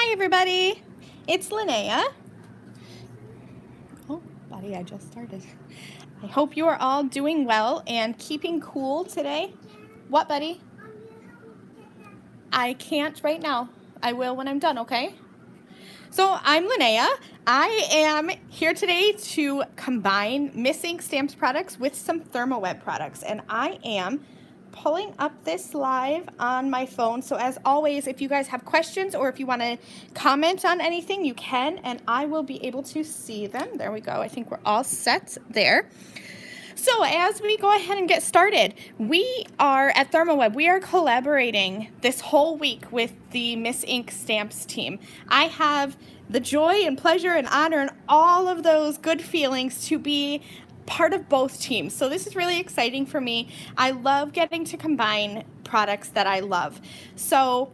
Hi everybody, it's Lynnea. Oh, buddy, I just started. I hope you are all doing well and keeping cool today. What, buddy? I can't right now. I will when I'm done, okay? So I'm Lynnea. I am here today to combine Miss Ink Stamps products with some ThermOWeb products, and I am pulling up this live on my phone. So as always, if you guys have questions or if you want to comment on anything, you can, and I will be able to see them. There we go. I think we're all set there. So as we go ahead and get started, we are at ThermOWeb. We are collaborating this whole week with the Miss Ink Stamps team. I have the joy and pleasure and honor and all of those good feelings to be part of both teams. So this is really exciting for me. I love getting to combine products that I love. So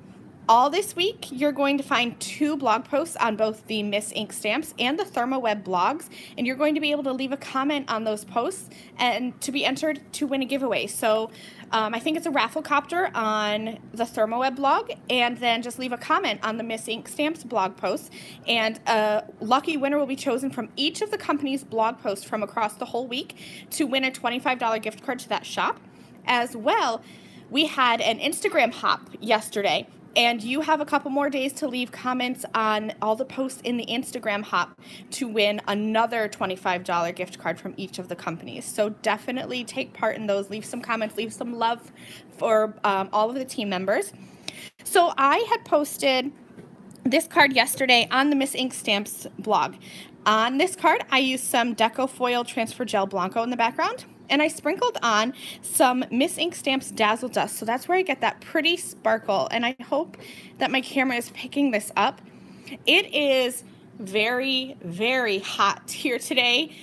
all this week, you're going to find 2 blog posts on both the Miss Ink Stamps and the ThermOWeb blogs, and you're going to be able to leave a comment on those posts and to be entered to win a giveaway. So I think it's a raffle copter on the ThermOWeb blog, and then just leave a comment on the Miss Ink Stamps blog post, and a lucky winner will be chosen from each of the company's blog posts from across the whole week to win a $25 gift card to that shop. As well, we had an Instagram hop yesterday, and you have a couple more days to leave comments on all the posts in the Instagram hop to win another $25 gift card from each of the companies. So definitely take part in those. Leave some comments, leave some love for all of the team members. So I had posted this card yesterday on the Miss Ink Stamps blog. On this card, I used some Deco Foil Transfer Gel Blanco in the background, and I sprinkled on some Miss Ink Stamps Dazzle Dust. So that's where I get that pretty sparkle, and I hope that my camera is picking this up. It is very, very hot here today.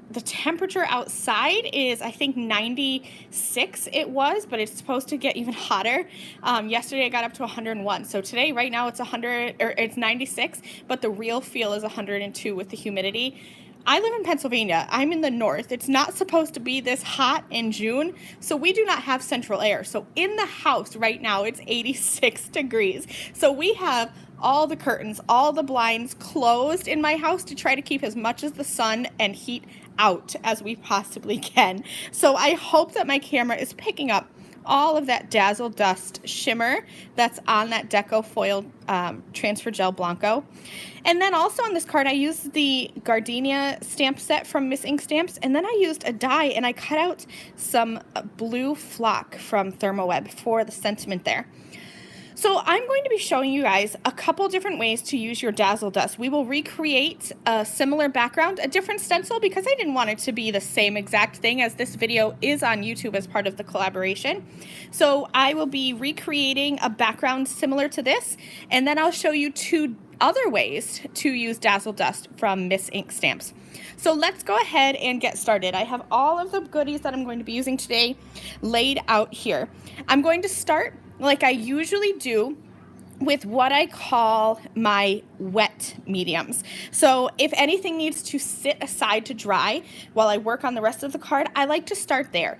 The temperature outside is, I think, 96 it was, but it's supposed to get even hotter. Yesterday I got up to 101. So today, right now, it's 96, but the real feel is 102 with the humidity. I live in Pennsylvania. I'm in the north. It's not supposed to be this hot in June, so we do not have central air. So in the house right now, it's 86 degrees. So we have all the curtains, all the blinds closed in my house to try to keep as much of the sun and heat out as we possibly can. So I hope that my camera is picking up all of that Dazzle Dust shimmer that's on that Deco Foil Transfer Gel Blanco. And then also on this card, I used the Gardenia stamp set from Miss Ink Stamps, and then I used a die and I cut out some blue flock from ThermOWeb for the sentiment there. So I'm going to be showing you guys a couple different ways to use your Dazzle Dust. We will recreate a similar background, a different stencil, because I didn't want it to be the same exact thing, as this video is on YouTube as part of the collaboration. So I will be recreating a background similar to this, and then I'll show you 2 other ways to use Dazzle Dust from Miss Ink Stamps. So let's go ahead and get started. I have all of the goodies that I'm going to be using today laid out here. I'm going to start, like I usually do, with what I call my wet mediums. So if anything needs to sit aside to dry while I work on the rest of the card, I like to start there.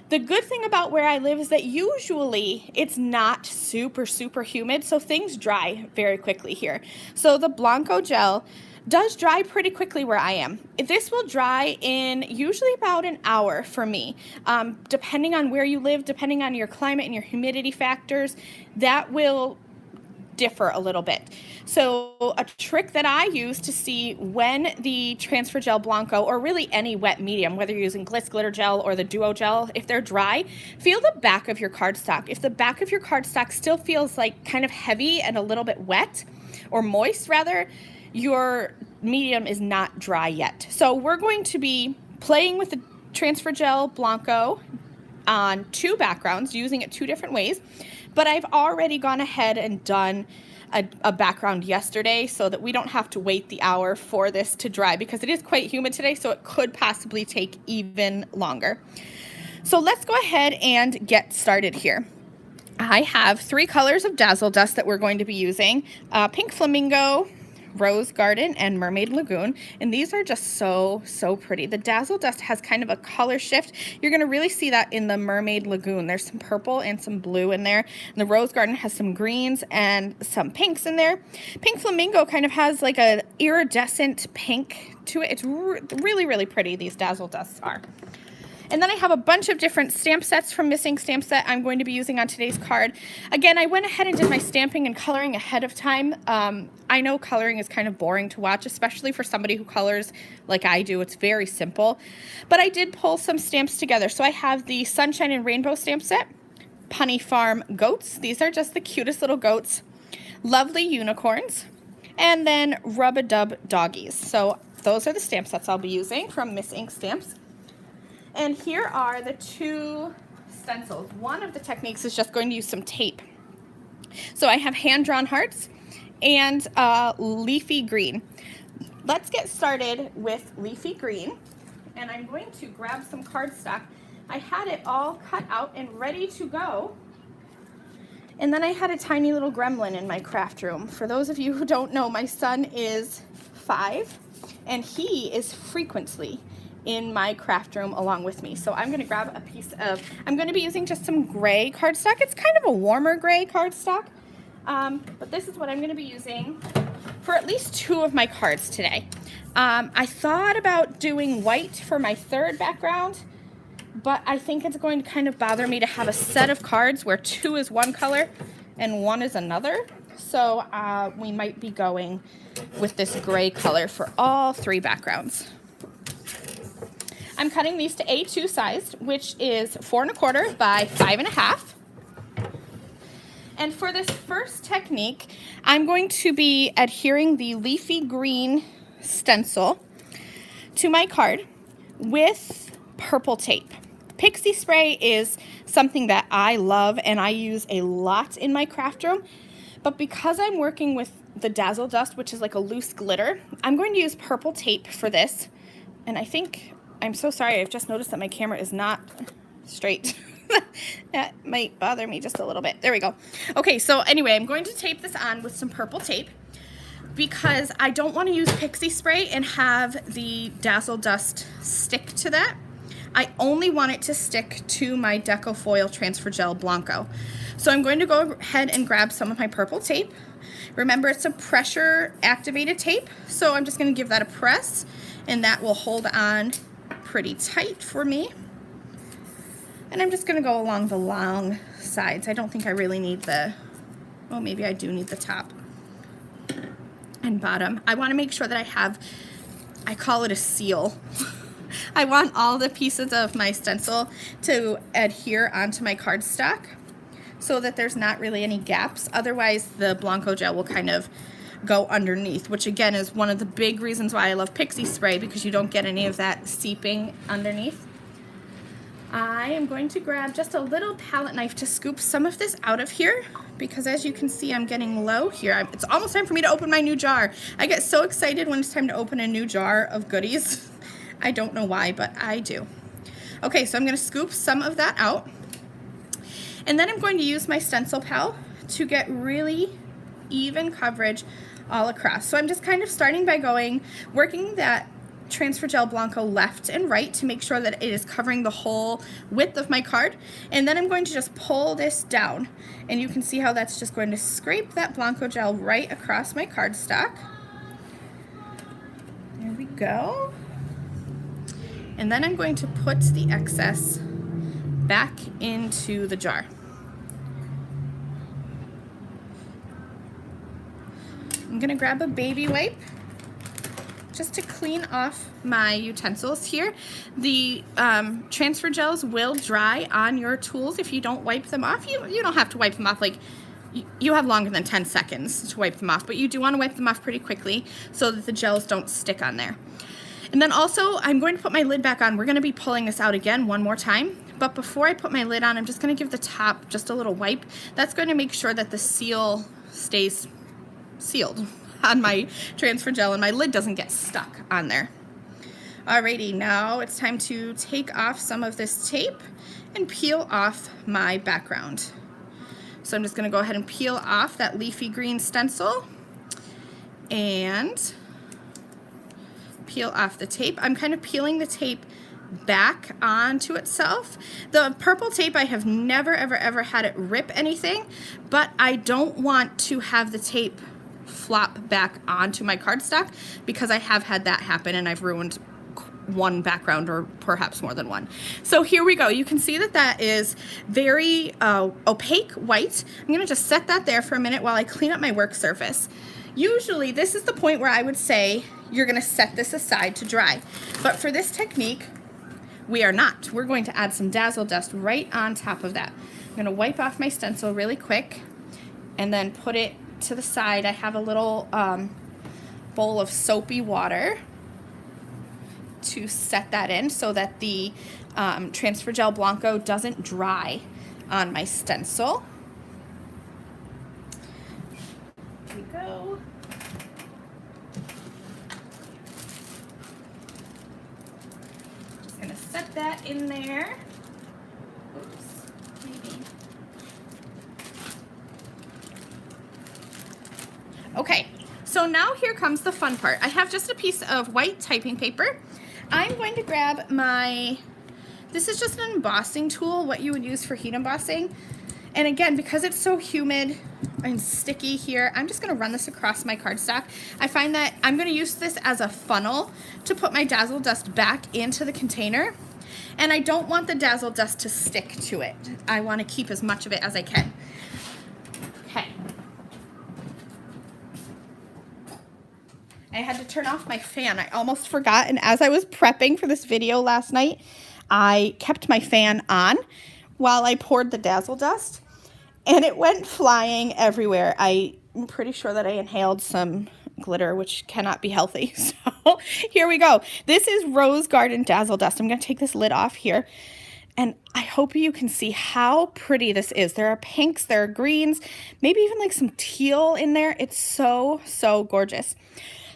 The good thing about where I live is that usually it's not super humid, so things dry very quickly here. So the Blanco gel does dry pretty quickly where I am. This will dry in usually about an hour for me. Depending on where you live, depending on your climate and your humidity factors, that will differ a little bit. So a trick that I use to see when the Transfer Gel Blanco, or really any wet medium, whether you're using Glitz Glitter Gel or the Duo Gel, if they're dry, feel the back of your cardstock. If the back of your cardstock still feels like kind of heavy and a little bit wet, or moist rather, your medium is not dry yet. So we're going to be playing with the Transfer Gel Blanco on 2 backgrounds, using it 2 different ways, but I've already gone ahead and done a background yesterday so that we don't have to wait the hour for this to dry, because it is quite humid today, so it could possibly take even longer. So let's go ahead and get started here. I have 3 colors of Dazzle Dust that we're going to be using. Pink Flamingo, Rose Garden, and Mermaid Lagoon, and these are just so pretty. The Dazzle Dust has kind of a color shift. You're gonna really see that in the Mermaid Lagoon. There's some purple and some blue in there, and the Rose Garden has some greens and some pinks in there. Pink Flamingo kind of has like a iridescent pink to it. It's really pretty, these Dazzle Dusts are. And then I have a bunch of different stamp sets from Missing Stamp Set I'm going to be using on today's card. Again, I went ahead and did my stamping and coloring ahead of time. I know coloring is kind of boring to watch, especially for somebody who colors like I do. It's very simple. But I did pull some stamps together. So I have the Sunshine and Rainbow stamp set, Punny Farm Goats. These are just the cutest little goats. Lovely Unicorns. And then Rub-a-Dub Doggies. So those are the stamp sets I'll be using from Miss Ink Stamps. And here are the two stencils. One of the techniques is just going to use some tape. So I have hand-drawn hearts and leafy green. Let's get started with leafy green. And I'm going to grab some cardstock. I had it all cut out and ready to go. And then I had a tiny little gremlin in my craft room. For those of you who don't know, my son is 5, and he is frequently in my craft room along with me. So I'm going to grab a piece of, I'm going to be using just some gray cardstock. It's kind of a warmer gray cardstock, but this is what I'm going to be using for at least 2 of my cards today. I thought about doing white for my third background, but I think it's going to kind of bother me to have a set of cards where 2 is one color and 1 is another. So we might be going with this gray color for all 3 backgrounds. I'm cutting these to A2 sized, which is 4 1/4 by 5 1/2. And for this first technique, I'm going to be adhering the leafy green stencil to my card with purple tape. Pixie spray is something that I love and I use a lot in my craft room, but because I'm working with the Dazzle Dust, which is like a loose glitter, I'm going to use purple tape for this. And I think, I'm so sorry, I've just noticed that my camera is not straight. That might bother me just a little bit. There we go. Okay, so anyway, I'm going to tape this on with some purple tape because I don't want to use pixie spray and have the Dazzle Dust stick to that. I only want it to stick to my Deco Foil Transfer Gel Blanco. So I'm going to go ahead and grab some of my purple tape. Remember, it's a pressure activated tape, so I'm just going to give that a press, and that will hold on pretty tight for me. And I'm just going to go along the long sides. I don't think I really need the, well, maybe I do need the top and bottom. I want to make sure that I have, I call it a seal. I want all the pieces of my stencil to adhere onto my cardstock so that there's not really any gaps. Otherwise, the Blanco gel will kind of go underneath, which again is one of the big reasons why I love pixie spray, because you don't get any of that seeping underneath. I am going to grab just a little palette knife to scoop some of this out of here, because as you can see, I'm getting low here. It's almost time for me to open my new jar. I get so excited when it's time to open a new jar of goodies. I don't know why, but I do. Okay, so I'm going to scoop some of that out. And then I'm going to use my stencil pal to get really even coverage all across. So I'm just kind of starting by working that Transfer Gel Blanco left and right to make sure that it is covering the whole width of my card. And then I'm going to just pull this down. And you can see how that's just going to scrape that Blanco gel right across my cardstock. There we go. And then I'm going to put the excess back into the jar. I'm going to grab a baby wipe just to clean off my utensils here. The transfer gels will dry on your tools if you don't wipe them off. You don't have to wipe them off, like you have longer than 10 seconds to wipe them off, but you do want to wipe them off pretty quickly so that the gels don't stick on there. And then also, I'm going to put my lid back on. We're going to be pulling this out again one more time. But before I put my lid on, I'm just going to give the top just a little wipe. That's going to make sure that the seal stays sealed on my transfer gel and my lid doesn't get stuck on there. Alrighty, now it's time to take off some of this tape and peel off my background. So I'm just going to go ahead and peel off that leafy green stencil. and peel off the tape. I'm kind of peeling the tape back onto itself. The purple tape, I have never ever had it rip anything, but I don't want to have the tape flop back onto my cardstock because I have had that happen and I've ruined one background or perhaps more than one. So here we go. You can see that that is very opaque white. I'm gonna just set that there for a minute while I clean up my work surface. Usually this is the point where I would say you're gonna set this aside to dry. But for this technique, we are not. We're going to add some Dazzle Dust right on top of that. I'm gonna wipe off my stencil really quick and then put it to the side. I have a little bowl of soapy water to set that in so that the Transfer Gel Blanco doesn't dry on my stencil. Here we go. Just gonna set that in there. Oops, maybe. Okay, so now here comes the fun part. I have just a piece of white typing paper. I'm going to grab this is just an embossing tool, what you would use for heat embossing. And again, because it's so humid and sticky here, I'm just gonna run this across my cardstock. I find that I'm gonna use this as a funnel to put my Dazzle Dust back into the container. And I don't want the Dazzle Dust to stick to it. I wanna keep as much of it as I can. Okay. I had to turn off my fan. I almost forgot, and as I was prepping for this video last night, I kept my fan on while I poured the Dazzle Dust, and it went flying everywhere. I'm pretty sure that I inhaled some glitter, which cannot be healthy. So here we go. This is Rose Garden Dazzle Dust. I'm going to take this lid off here, and I hope you can see how pretty this is. There are pinks, there are greens, maybe even like some teal in there. It's so, so gorgeous.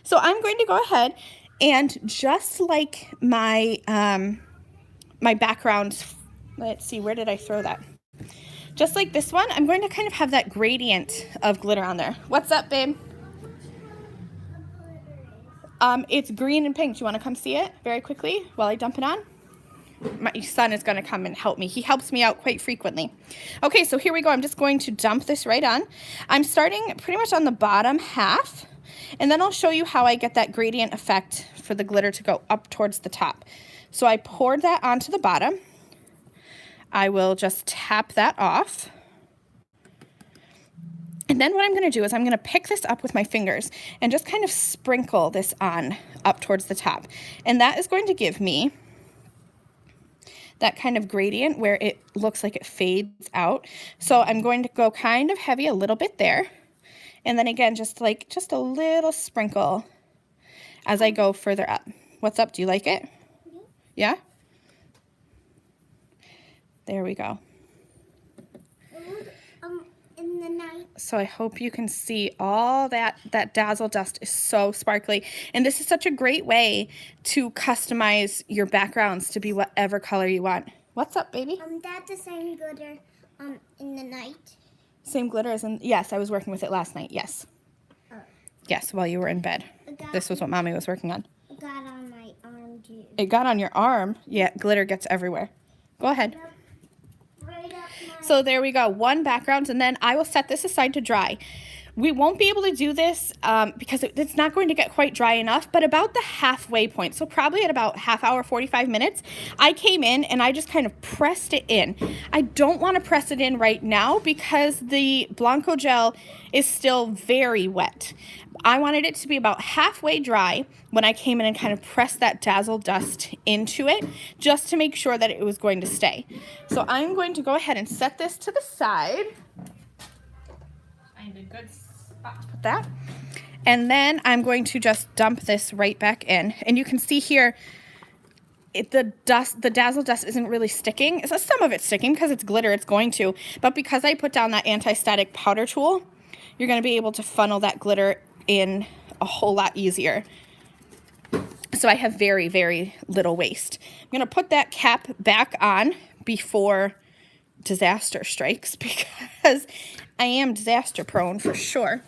So I'm going to go ahead and just like my my background, let's see, where did I throw that? Just like this one, I'm going to kind of have that gradient of glitter on there. What's up, babe? It's green and pink. Do you want to come see it very quickly while I dump it on? My son is going to come and help me. He helps me out quite frequently. Okay, so here we go. I'm just going to dump this right on. I'm starting pretty much on the bottom half. And then I'll show you how I get that gradient effect for the glitter to go up towards the top. So I poured that onto the bottom. I will just tap that off. And then what I'm going to do is I'm going to pick this up with my fingers and just kind of sprinkle this on up towards the top. And that is going to give me that kind of gradient where it looks like it fades out. So I'm going to go kind of heavy a little bit there. And then again, just a little sprinkle as I go further up. What's up? Do you like it? Yeah? There we go. In the night. So I hope you can see all that Dazzle Dust is so sparkly. And this is such a great way to customize your backgrounds to be whatever color you want. What's up, baby? That's the same glitter in the night. Same glitter as in, yes, I was working with it last night, yes. Oh. Yes, while you were in bed. This was what Mommy was working on. It got on my arm, too. It got on your arm? Yeah, glitter gets everywhere. Go ahead. Right up my... So there we go, one background, and then I will set this aside to dry. We won't be able to do this because it's not going to get quite dry enough, but about the halfway point, so probably at about half hour, 45 minutes, I came in and I just kind of pressed it in. I don't want to press it in right now because the Blanco gel is still very wet. I wanted it to be about halfway dry when I came in and kind of pressed that Dazzle Dust into it just to make sure that it was going to stay. So I'm going to go ahead and set this to the side. Find a good spot to put that. And then I'm going to just dump this right back in. And you can see here, the Dazzle Dust isn't really sticking. So some of it's sticking because it's glitter, it's going to. But because I put down that anti-static powder tool, you're going to be able to funnel that glitter in a whole lot easier. So I have very, very little waste. I'm going to put that cap back on before disaster strikes because I am disaster prone for sure.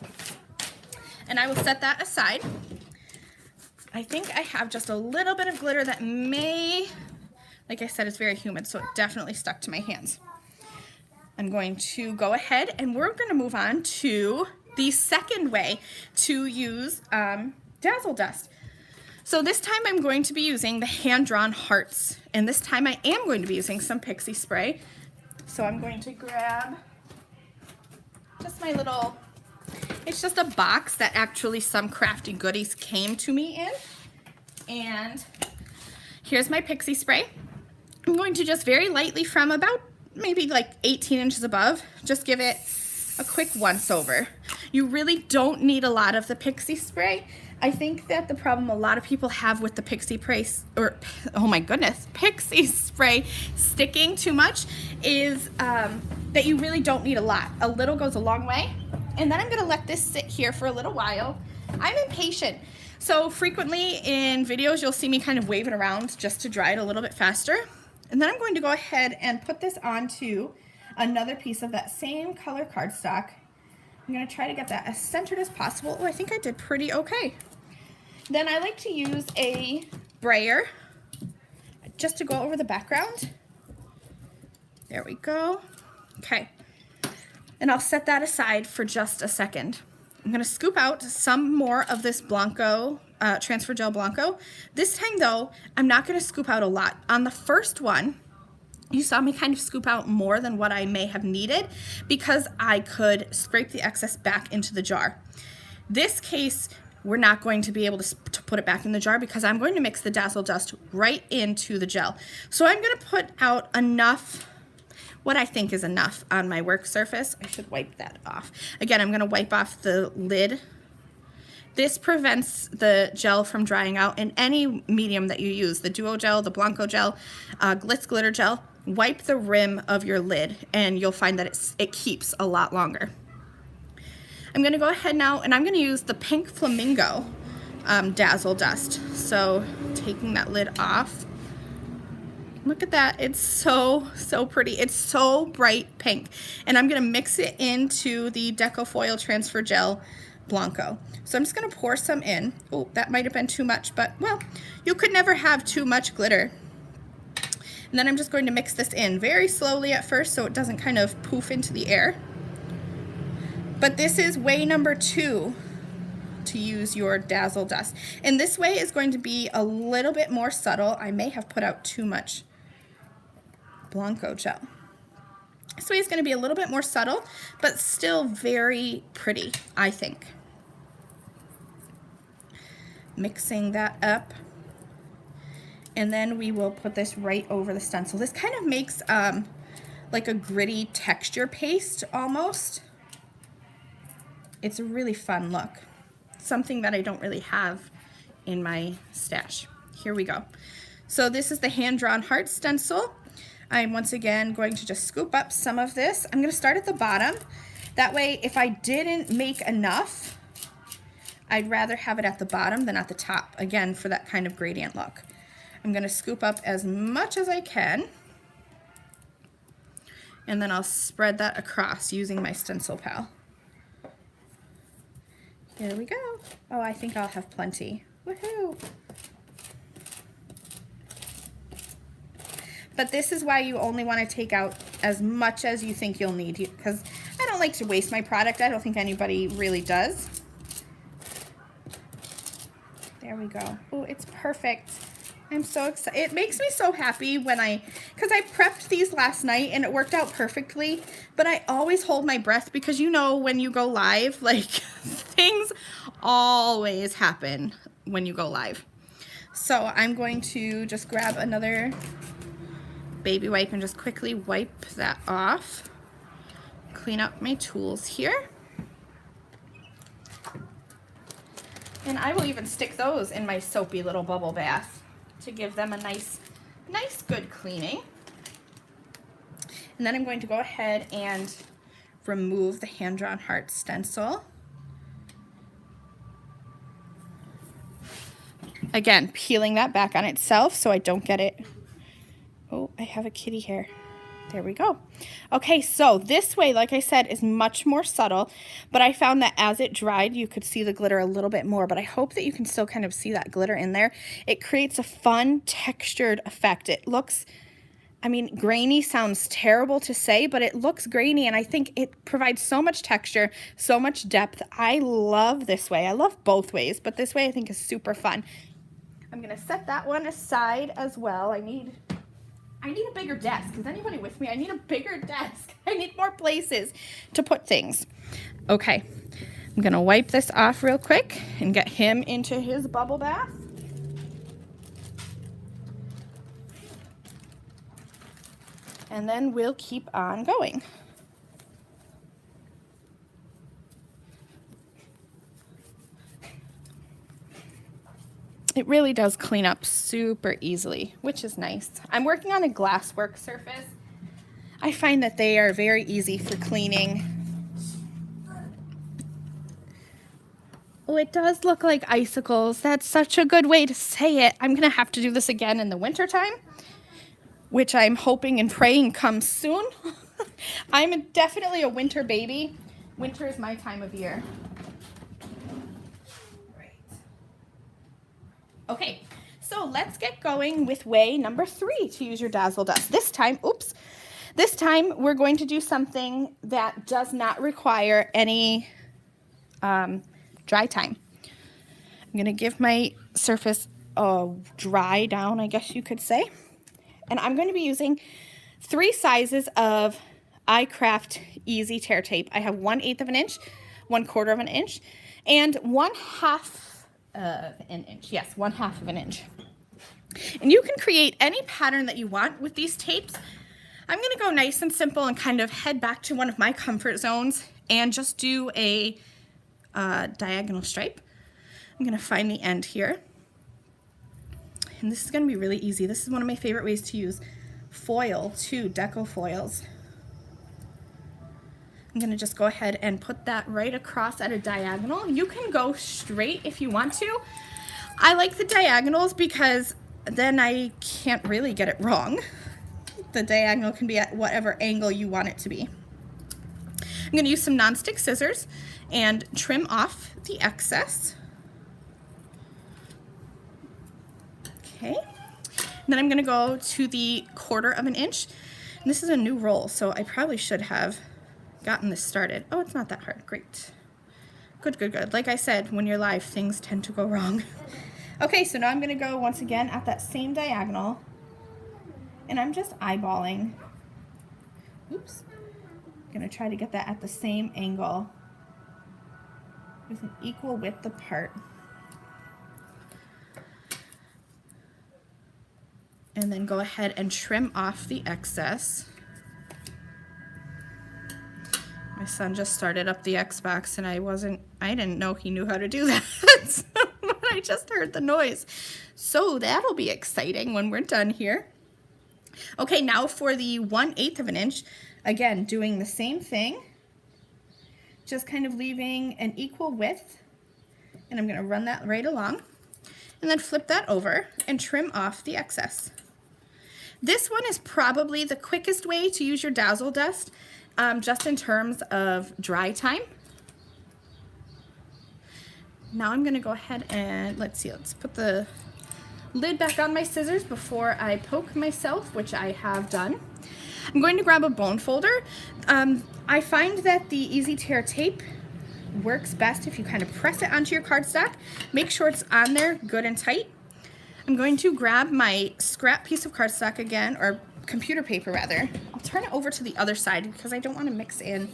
and I will set that aside. I think I have just a little bit of glitter that may, like I said, it's very humid, so it definitely stuck to my hands. I'm going to go ahead and we're going to move on to the second way to use Dazzle Dust. So this time I'm going to be using the hand-drawn hearts, and this time I am going to be using some pixie spray. So I'm going to grab just my little, it's just a box that actually some crafty goodies came to me in. And here's my pixie spray. I'm going to just very lightly from about maybe like 18 inches above, just give it a quick once over. You really don't need a lot of the pixie spray. I think that the problem a lot of people have with the pixie spray sticking too much is that you really don't need a lot. A little goes a long way. And then I'm gonna let this sit here for a little while. I'm impatient. So frequently in videos, you'll see me kind of wave it around just to dry it a little bit faster. And then I'm going to go ahead and put this onto another piece of that same color cardstock. I'm gonna try to get that as centered as possible. Oh, I think I did pretty okay. Then I like to use a brayer just to go over the background. There we go. Okay. And I'll set that aside for just a second. I'm gonna scoop out some more of this Blanco, Transfer Gel Blanco. This time though, I'm not gonna scoop out a lot. On the first one, you saw me kind of scoop out more than what I may have needed because I could scrape the excess back into the jar. This case, we're not going to be able to put it back in the jar because I'm going to mix the Dazzle Dust right into the gel. So I'm gonna put out enough, what I think is enough on my work surface. I should wipe that off. Again, I'm gonna wipe off the lid. This prevents the gel from drying out in any medium that you use, the Duo Gel, the Blanco Gel, Glitz Glitter Gel. Wipe the rim of your lid and you'll find that it keeps a lot longer. I'm gonna go ahead now and I'm gonna use the Pink Flamingo Dazzle Dust. So taking that lid off, look at that, it's so pretty. It's so bright pink. And I'm gonna mix it into the Deco Foil Transfer Gel Blanco. So I'm just gonna pour some in. Oh, that might have been too much, but well, you could never have too much glitter. And then I'm just going to mix this in very slowly at first so it doesn't kind of poof into the air. But this is way number 2 to use your Dazzle Dust. And this way is going to be a little bit more subtle. I may have put out too much Blanco gel. This way is going to be a little bit more subtle, but still very pretty, I think. Mixing that up. And then we will put this right over the stencil. This kind of makes like a gritty texture paste almost. It's a really fun look. Something that I don't really have in my stash. Here we go. So this is the hand-drawn heart stencil. I'm once again going to just scoop up some of this. I'm gonna start at the bottom. That way, if I didn't make enough, I'd rather have it at the bottom than at the top, again, for that kind of gradient look. I'm gonna scoop up as much as I can, and then I'll spread that across using my stencil pal. Here we go. Oh, I think I'll have plenty. Woohoo! But this is why you only want to take out as much as you think you'll need, because I don't like to waste my product. I don't think anybody really does. There we go. Oh, it's perfect. I'm so excited. It makes me so happy when because I prepped these last night and it worked out perfectly, but I always hold my breath because you know when you go live, like things always happen when you go live. So I'm going to just grab another baby wipe and just quickly wipe that off. Clean up my tools here. And I will even stick those in my soapy little bubble bath to give them a nice good cleaning. And then I'm going to go ahead and remove the hand-drawn heart stencil. Again, peeling that back on itself so I don't get it. Oh, I have a kitty hair. There we go. Okay, so this way, like I said, is much more subtle, but I found that as it dried, you could see the glitter a little bit more, but I hope that you can still kind of see that glitter in there. It creates a fun textured effect. It looks, I mean, grainy sounds terrible to say, but it looks grainy, and I think it provides so much texture, so much depth. I love this way. I love both ways, but this way I think is super fun. I'm gonna set that one aside as well. I need a bigger desk. Is anybody with me? I need a bigger desk. I need more places to put things. Okay, I'm gonna wipe this off real quick and get him into his bubble bath. And then we'll keep on going. It really does clean up super easily, which is nice. I'm working on a glasswork surface. I find that they are very easy for cleaning. Oh, it does look like icicles. That's such a good way to say it. I'm gonna have to do this again in the winter time, which I'm hoping and praying comes soon. I'm definitely a winter baby. Winter is my time of year. Okay, so let's get going with way number 3 to use your Dazzle Dust. This time we're going to do something that does not require any dry time. I'm going to give my surface a dry down, I guess you could say. And I'm going to be using 3 sizes of iCraft Easy Tear Tape. I have 1/8 of an inch, 1/4 of an inch, and 1/2 of an inch. Yes, 1/2 of an inch. And you can create any pattern that you want with these tapes. I'm going to go nice and simple and kind of head back to one of my comfort zones and just do a diagonal stripe. I'm going to find the end here. And this is going to be really easy. This is one of my favorite ways to use foil too, deco foils. I'm going to just go ahead and put that right across at a diagonal. You can go straight if you want to. I like the diagonals because then I can't really get it wrong. The diagonal can be at whatever angle you want it to be. I'm going to use some nonstick scissors and trim off the excess. Okay. And then I'm going to go to the 1/4 of an inch. And this is a new roll, so I probably should have gotten this started. Oh, it's not that hard. Great. Good, good, good. Like I said, when you're live, things tend to go wrong. Okay, so now I'm going to go once again at that same diagonal, and I'm just eyeballing. Oops. I'm going to try to get that at the same angle with an equal width apart. And then go ahead and trim off the excess. My son just started up the Xbox and I didn't know he knew how to do that. But I just heard the noise. So that'll be exciting when we're done here. Okay, now for the 1/8 of an inch, again, doing the same thing, just kind of leaving an equal width, and I'm gonna run that right along, and then flip that over and trim off the excess. This one is probably the quickest way to use your Dazzle Dust, just in terms of dry time. Now I'm gonna go ahead and, let's put the lid back on my scissors before I poke myself, which I have done. I'm going to grab a bone folder. I find that the Easy Tear tape works best if you kind of press it onto your cardstock. Make sure it's on there good and tight. I'm going to grab my scrap piece of cardstock again, or computer paper rather. I'll turn it over to the other side because I don't want to mix in,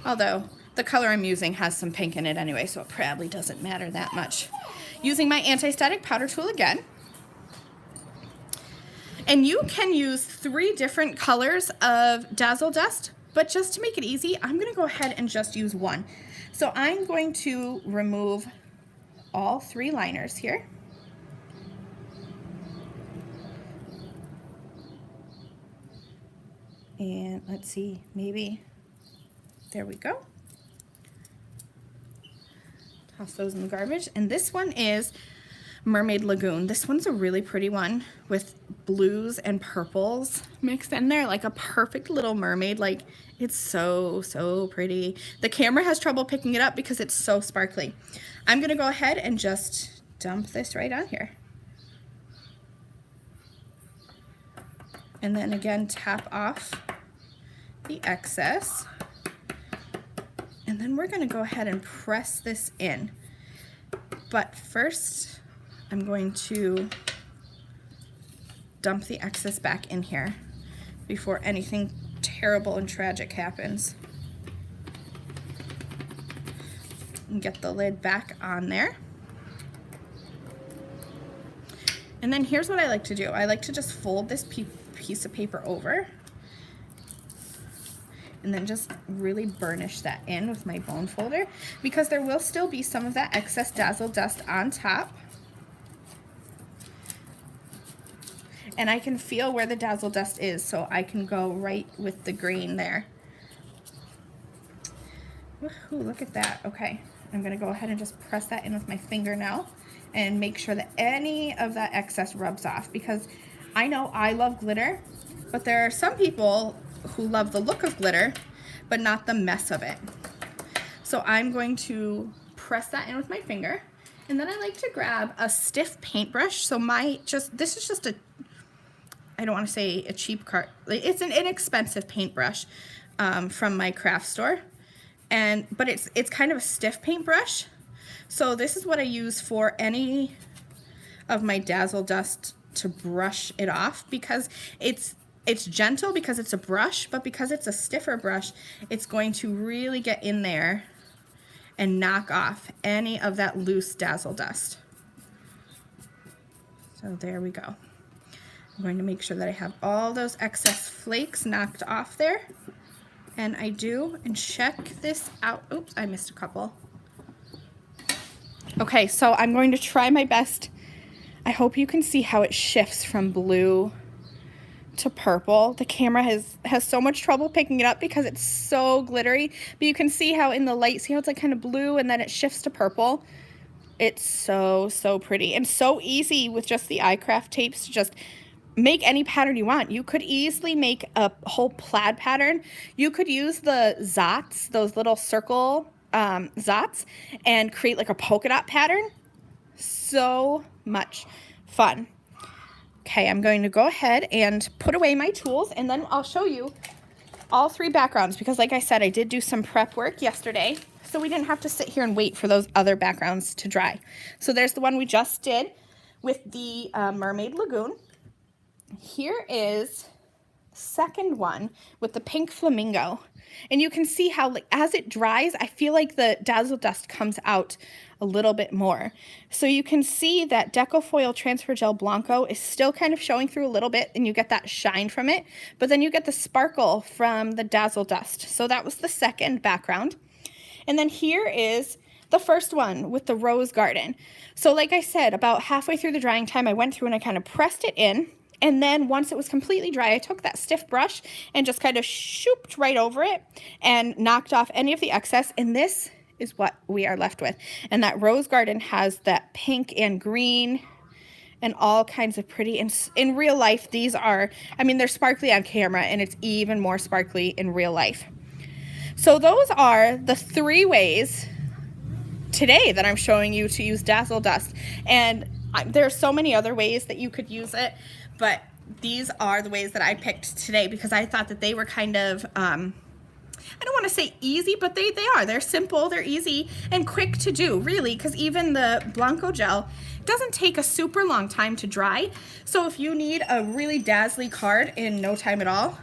although the color I'm using has some pink in it anyway, so it probably doesn't matter that much. Using my anti-static powder tool again. And you can use 3 different colors of Dazzle Dust, but just to make it easy, I'm going to go ahead and just use one. So I'm going to remove all 3 liners here. And let's see, maybe, there we go. Toss those in the garbage. And this one is Mermaid Lagoon. This one's a really pretty one with blues and purples mixed in there, like a perfect little mermaid. Like, it's so, so pretty. The camera has trouble picking it up because it's so sparkly. I'm gonna go ahead and just dump this right on here. And then again, tap off the excess. And then we're gonna go ahead and press this in. But first, I'm going to dump the excess back in here before anything terrible and tragic happens. And get the lid back on there. And then here's what I like to do. I like to just fold this piece of paper over and then just really burnish that in with my bone folder, because there will still be some of that excess Dazzle Dust on top. And I can feel where the Dazzle Dust is, so I can go right with the grain there. Woohoo, look at that. Okay, I'm gonna go ahead and just press that in with my finger now and make sure that any of that excess rubs off, because I know I love glitter, but there are some people who love the look of glitter, but not the mess of it. So I'm going to press that in with my finger, and then I like to grab a stiff paintbrush. So this is just a, I don't want to say a cheap cart. It's an inexpensive paintbrush from my craft store, but it's kind of a stiff paintbrush. So this is what I use for any of my Dazzle Dust to brush it off, because it's gentle because it's a brush, but because it's a stiffer brush, it's going to really get in there and knock off any of that loose Dazzle Dust. So there we go. I'm going to make sure that I have all those excess flakes knocked off there. And I do, and check this out. Oops, I missed a couple. Okay, so I'm going to try my best. I hope you can see how it shifts from blue to purple. The camera has so much trouble picking it up because it's so glittery, but you can see how in the light, see how it's like kind of blue and then it shifts to purple. It's so, so pretty and so easy with just the iCraft tapes to just make any pattern you want. You could easily make a whole plaid pattern. You could use the Zots, those little circle Zots, and create like a polka dot pattern. So much fun. Okay, I'm going to go ahead and put away my tools, and then I'll show you all three backgrounds, because like I said, I did do some prep work yesterday, so we didn't have to sit here and wait for those other backgrounds to dry. So there's the one we just did with the Mermaid Lagoon. Here is the second one with the pink flamingo. And you can see how, like, as it dries, I feel like the Dazzle Dust comes out a little bit more. So you can see that Decofoil Transfer Gel Blanco is still kind of showing through a little bit, and you get that shine from it, but then you get the sparkle from the Dazzle Dust. So that was the second background. And then here is the first one with the Rose Garden. So like I said, about halfway through the drying time, I went through and I kind of pressed it in. And then once it was completely dry, I took that stiff brush and just kind of shooped right over it and knocked off any of the excess. And this is what we are left with. And that Rose Garden has that pink and green and all kinds of pretty. And in real life, these are, I mean, they're sparkly on camera, and it's even more sparkly in real life. So those are the 3 ways today that I'm showing you to use Dazzle Dust. And there are so many other ways that you could use it, but these are the ways that I picked today because I thought that they were kind of, I don't want to say easy, but they are. They're simple, they're easy, and quick to do, really, because even the Blanco gel doesn't take a super long time to dry. So if you need a really dazzly card in no time at all,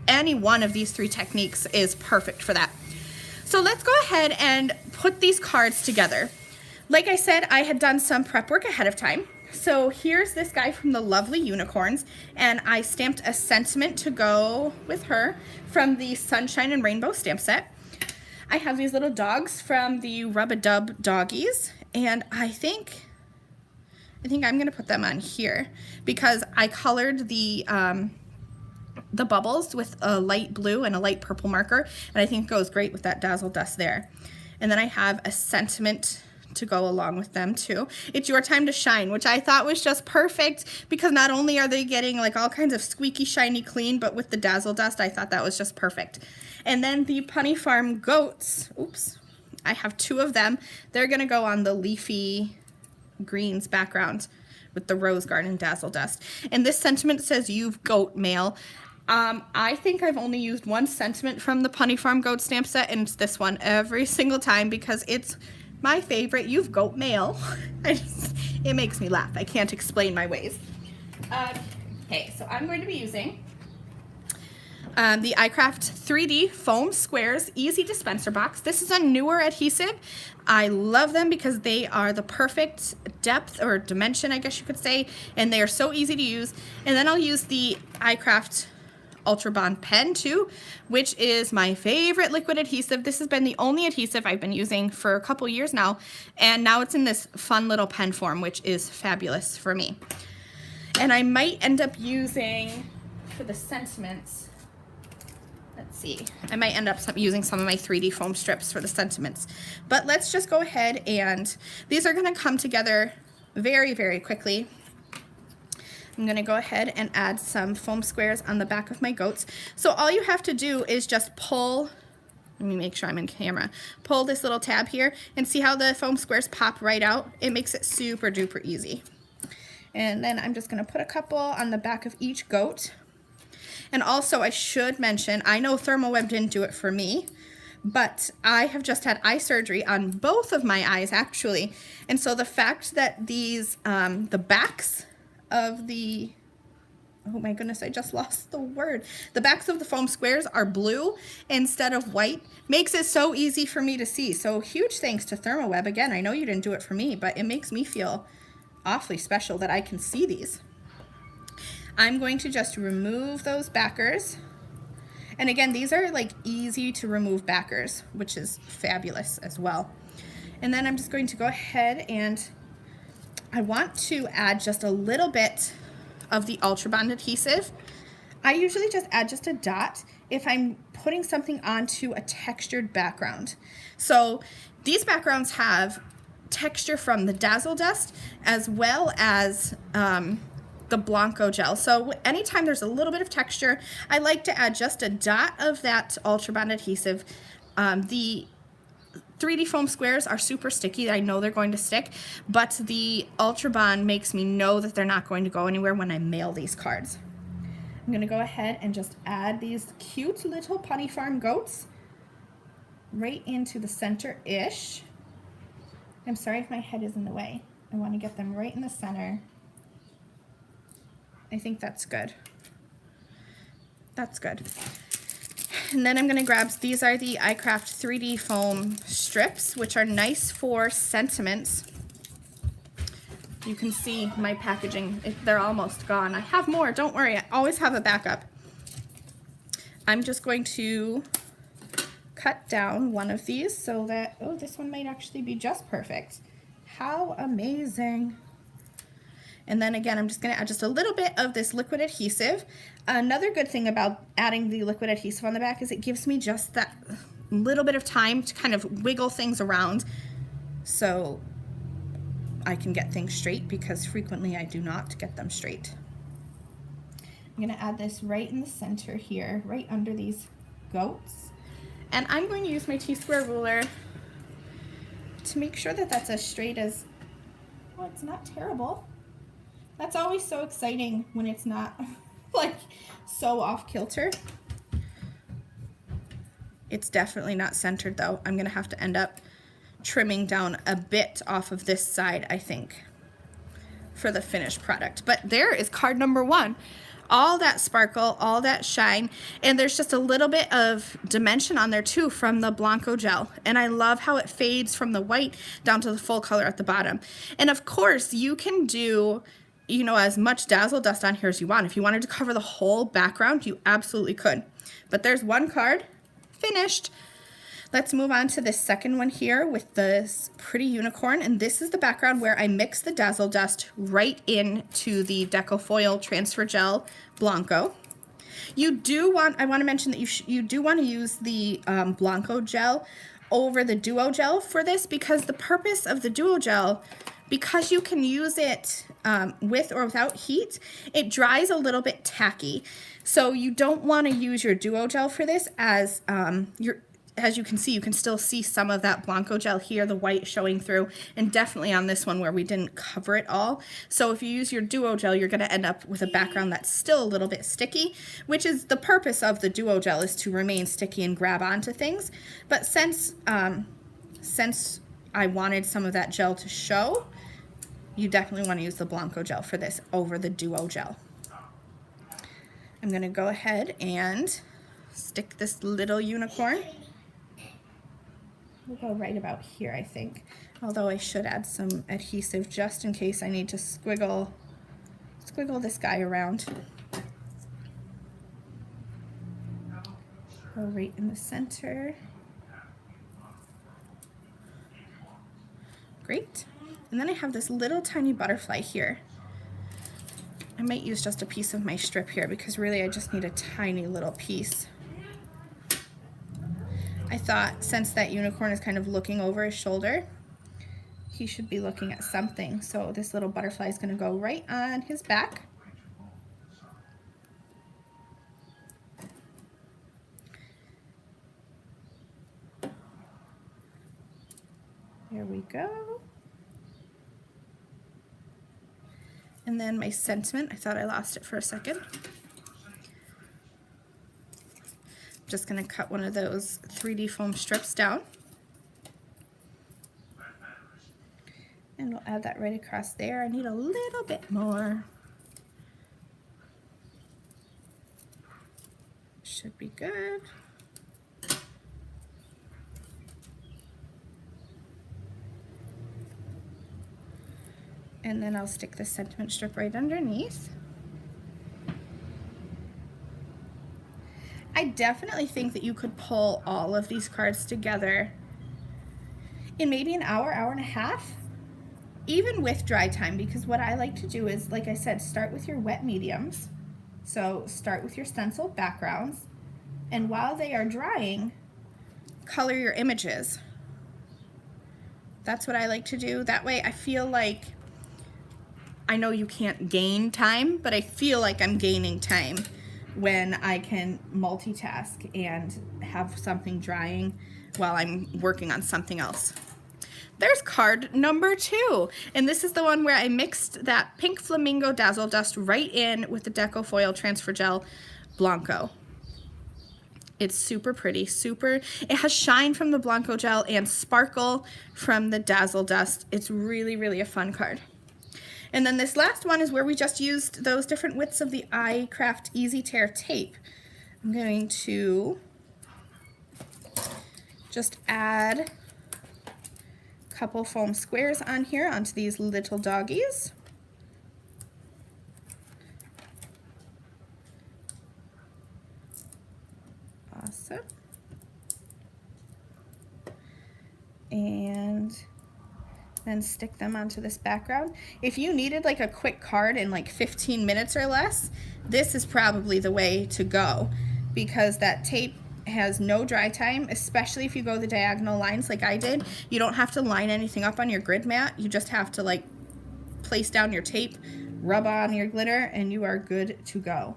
any one of these 3 techniques is perfect for that. So let's go ahead and put these cards together. Like I said, I had done some prep work ahead of time. So here's this guy from the Lovely Unicorns, and I stamped a sentiment to go with her from the Sunshine and Rainbow stamp set. I have these little dogs from the Rub-a-Dub Doggies, and I think I'm gonna put them on here because I colored the bubbles with a light blue and a light purple marker, and I think it goes great with that Dazzle Dust there. And then I have a sentiment to go along with them too. It's Your Time to Shine, which I thought was just perfect because not only are they getting like all kinds of squeaky, shiny clean, but with the Dazzle Dust, I thought that was just perfect. And then the Punny Farm Goats, oops, I have 2 of them. They're gonna go on the leafy greens background with the Rose Garden Dazzle Dust. And this sentiment says, "You've goat mail." I think I've only used 1 sentiment from the Punny Farm Goat stamp set, and it's this one every single time because it's my favorite. "You've goat mail." It makes me laugh. I can't explain my ways. Okay, so I'm going to be using the iCraft 3D Foam Squares Easy Dispenser Box. This is a newer adhesive. I love them because they are the perfect depth or dimension, I guess you could say, and they are so easy to use. And then I'll use the iCraft Ultra Bond pen too, which is my favorite liquid adhesive. This has been the only adhesive I've been using for a couple years now, and now it's in this fun little pen form, which is fabulous for me. And I might end up using, for the sentiments, let's see, I might end up using some of my 3D foam strips for the sentiments. But let's just go ahead, and these are going to come together very, very quickly. I'm going to go ahead and add some foam squares on the back of my goats. So all you have to do is just pull, let me make sure I'm in camera, pull this little tab here and see how the foam squares pop right out. It makes it super duper easy. And then I'm just going to put a couple on the back of each goat. And also I should mention, I know ThermOWeb didn't do it for me, but I have just had eye surgery on both of my eyes actually. And so the fact that these, the backs of the, oh my goodness, I just lost the word. The backs of the foam squares are blue instead of white. Makes it so easy for me to see. So huge thanks to ThermOWeb. Again, I know you didn't do it for me, but it makes me feel awfully special that I can see these. I'm going to just remove those backers. And again, these are like easy to remove backers, which is fabulous as well. And then I'm just going to go ahead and I want to add just a little bit of the Ultra Bond adhesive. I usually just add just a dot if I'm putting something onto a textured background. So these backgrounds have texture from the Dazzle Dust as well as the Blanco gel. So anytime there's a little bit of texture, I like to add just a dot of that Ultra Bond adhesive. The 3D foam squares are super sticky. I know they're going to stick, but the Ultra Bond makes me know that they're not going to go anywhere when I mail these cards. I'm going to go ahead and just add these cute little Punny Farm goats right into the center-ish. I'm sorry if my head is in the way. I want to get them right in the center. I think that's good. That's good. And then I'm going to grab, these are the iCraft 3D foam strips, which are nice for sentiments. You can see my packaging, they're almost gone. I have more, don't worry, I always have a backup. I'm just going to cut down one of these so that, oh, this one might actually be just perfect. How amazing. And then again, I'm just going to add just a little bit of this liquid adhesive. Another good thing about adding the liquid adhesive on the back is it gives me just that little bit of time to kind of wiggle things around so I can get things straight, because frequently I do not get them straight. I'm going to add this right in the center here, right under these goats. And I'm going to use my T-square ruler to make sure that that's as straight as, well, it's not terrible. That's always so exciting when it's not like so off kilter. It's definitely not centered though. I'm gonna have to end up trimming down a bit off of this side, I think, for the finished product. But there is card number 1. All that sparkle, all that shine, and there's just a little bit of dimension on there too from the Blanco gel. And I love how it fades from the white down to the full color at the bottom. And of course, you can do, you know, as much Dazzle Dust on here as you want. If you wanted to cover the whole background, you absolutely could. But there's one card finished. Let's move on to this second one here with this pretty unicorn. And this is the background where I mix the Dazzle Dust right into the Deco Foil Transfer Gel Blanco. You do want, I want to mention that you do want to use the Blanco gel over the Duo Gel for this, because the purpose of the Duo Gel, because you can use it with or without heat, it dries a little bit tacky. So you don't want to use your Duo Gel for this, as as you can see, you can still see some of that Blanco gel here, the white showing through, and definitely on this one where we didn't cover it all. So if you use your Duo Gel, you're going to end up with a background that's still a little bit sticky, which is the purpose of the Duo Gel, is to remain sticky and grab onto things. But since I wanted some of that gel to show, you definitely want to use the Blanco gel for this over the Duo Gel. I'm going to go ahead and stick this little unicorn. We'll go right about here, I think. Although I should add some adhesive just in case I need to squiggle this guy around. Go right in the center. Great. And then I have this little tiny butterfly here. I might use just a piece of my strip here because really I just need a tiny little piece. I thought since that unicorn is kind of looking over his shoulder, he should be looking at something. So this little butterfly is going to go right on his back. There we go. And then my sentiment, I thought I lost it for a second. Just going to cut one of those 3D foam strips down. And we'll add that right across there. I need a little bit more. Should be good. And then I'll stick the sentiment strip right underneath. I definitely think that you could pull all of these cards together in maybe an hour, hour and a half, even with dry time, because what I like to do is, like I said, start with your wet mediums. So start with your stenciled backgrounds, and while they are drying, color your images. That's what I like to do. That way I feel like, I know you can't gain time, but I feel like I'm gaining time when I can multitask and have something drying while I'm working on something else. There's card number 2, and this is the one where I mixed that Pink Flamingo Dazzle Dust right in with the Deco Foil Transfer Gel Blanco. It's super pretty, it has shine from the Blanco gel and sparkle from the Dazzle Dust. It's really, really a fun card. And then this last one is where we just used those different widths of the iCraft Easy Tear tape. I'm going to just add a couple foam squares on here onto these little doggies. Awesome. And then stick them onto this background. If you needed like a quick card in like 15 minutes or less, this is probably the way to go, because that tape has no dry time, especially if you go the diagonal lines like I did. You don't have to line anything up on your grid mat. You just have to like place down your tape, rub on your glitter, and you are good to go.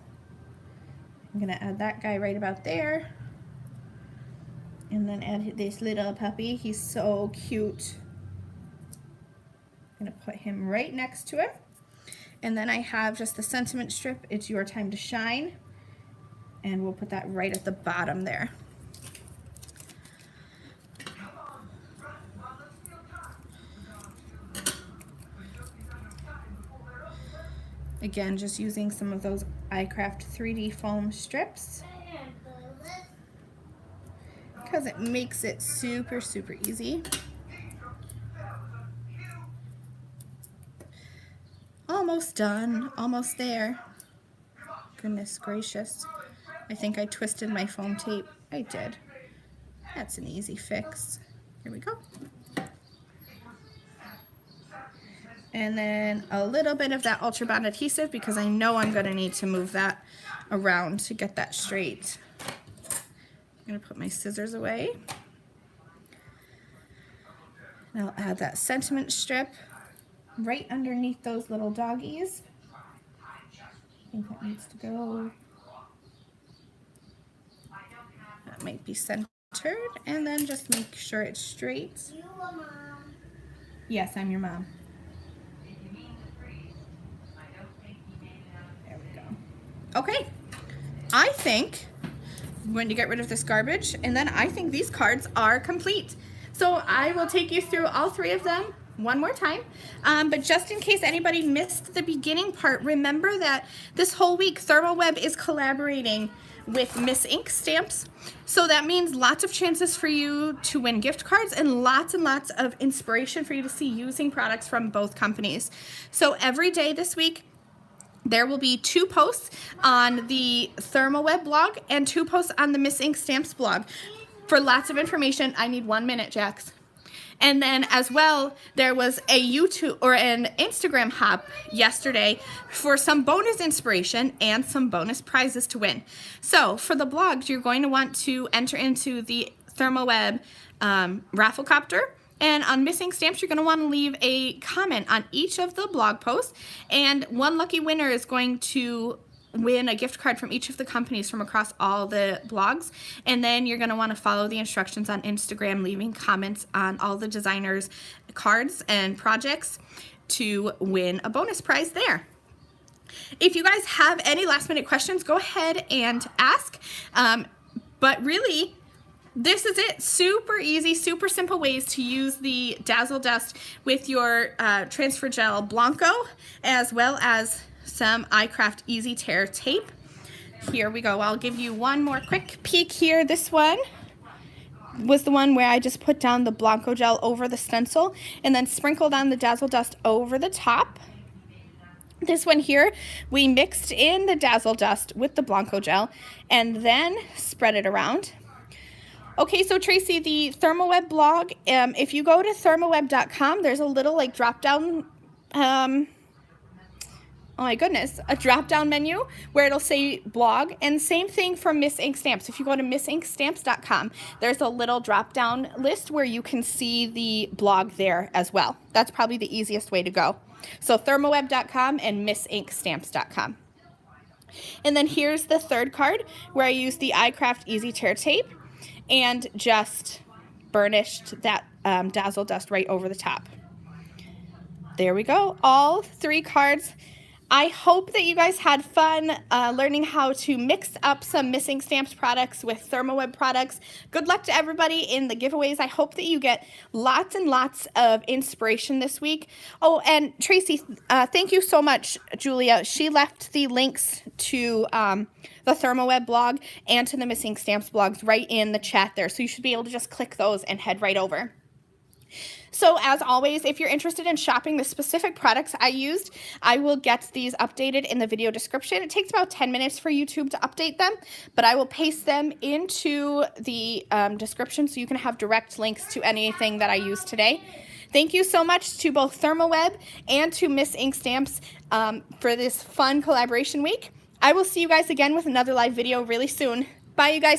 I'm gonna add that guy right about there. And then add this little puppy. He's so cute. I'm gonna put him right next to him. And then I have just the sentiment strip, It's Your Time to Shine. And we'll put that right at the bottom there. Again, just using some of those iCraft 3D foam strips, because it makes it super, super easy. Almost done, almost there. Goodness gracious. I think I twisted my foam tape. I did. That's an easy fix. Here we go. And then a little bit of that Ultra Bond adhesive, because I know I'm going to need to move that around to get that straight. I'm going to put my scissors away. And I'll add that sentiment strip right underneath those little doggies. I think that needs to go. That might be centered, and then just make sure it's straight. You are mom. Yes, I'm your mom. There we go. Okay, I think I'm going to get rid of this garbage, and then I think these cards are complete. So I will take you through all three of them one more time, but just in case anybody missed the beginning part, remember that this whole week ThermOWeb is collaborating with Miss Ink stamps. So that means lots of chances for you to win gift cards and lots of inspiration for you to see using products from both companies. So every day this week, there will be 2 posts on the ThermOWeb blog and 2 posts on the Miss Ink Stamps blog. For lots of information, I need 1 minute, Jax. And then as well, there was a YouTube or an Instagram hop yesterday for some bonus inspiration and some bonus prizes to win. So for the blogs, you're going to want to enter into the ThermOWeb Rafflecopter. And on Miss Ink Stamps, you're going to want to leave a comment on each of the blog posts. And one lucky winner is going to win a gift card from each of the companies from across all the blogs. And then you're going to want to follow the instructions on Instagram, leaving comments on all the designers' cards and projects to win a bonus prize there. If you guys have any last minute questions, go ahead and ask. But really, this is it. Super easy, super simple ways to use the Dazzle Dust with your transfer gel Blanco, as well as some iCraft Easy Tear tape. Here we go. I'll give you one more quick peek here. This one was the one where I just put down the Blanco gel over the stencil and then sprinkled on the Dazzle Dust over the top. This one here, we mixed in the Dazzle Dust with the Blanco gel and then spread it around. Okay, so Tracy, the ThermOWeb blog, if you go to thermoweb.com, there's a little like drop down oh my goodness, a drop-down menu where it'll say blog, and same thing for Miss Ink Stamps. If you go to missinkStamps.com, there's a little drop-down list where you can see the blog there as well. That's probably the easiest way to go. So thermoweb.com and missinkStamps.com. And then here's the third card where I used the iCraft Easy Tear tape and just burnished that Dazzle Dust right over the top. There we go, all 3 cards. I hope that you guys had fun learning how to mix up some Miss Ink Stamps products with ThermOWeb products. Good luck to everybody in the giveaways. I hope that you get lots and lots of inspiration this week. Oh, and Tracy, thank you so much, Julia. She left the links to the ThermOWeb blog and to the Miss Ink Stamps blogs right in the chat there. So you should be able to just click those and head right over. So as always, if you're interested in shopping the specific products I used, I will get these updated in the video description. It takes about 10 minutes for YouTube to update them, but I will paste them into the description so you can have direct links to anything that I used today. Thank you so much to both ThermOWeb and to Miss Ink Stamps for this fun collaboration week. I will see you guys again with another live video really soon. Bye, you guys.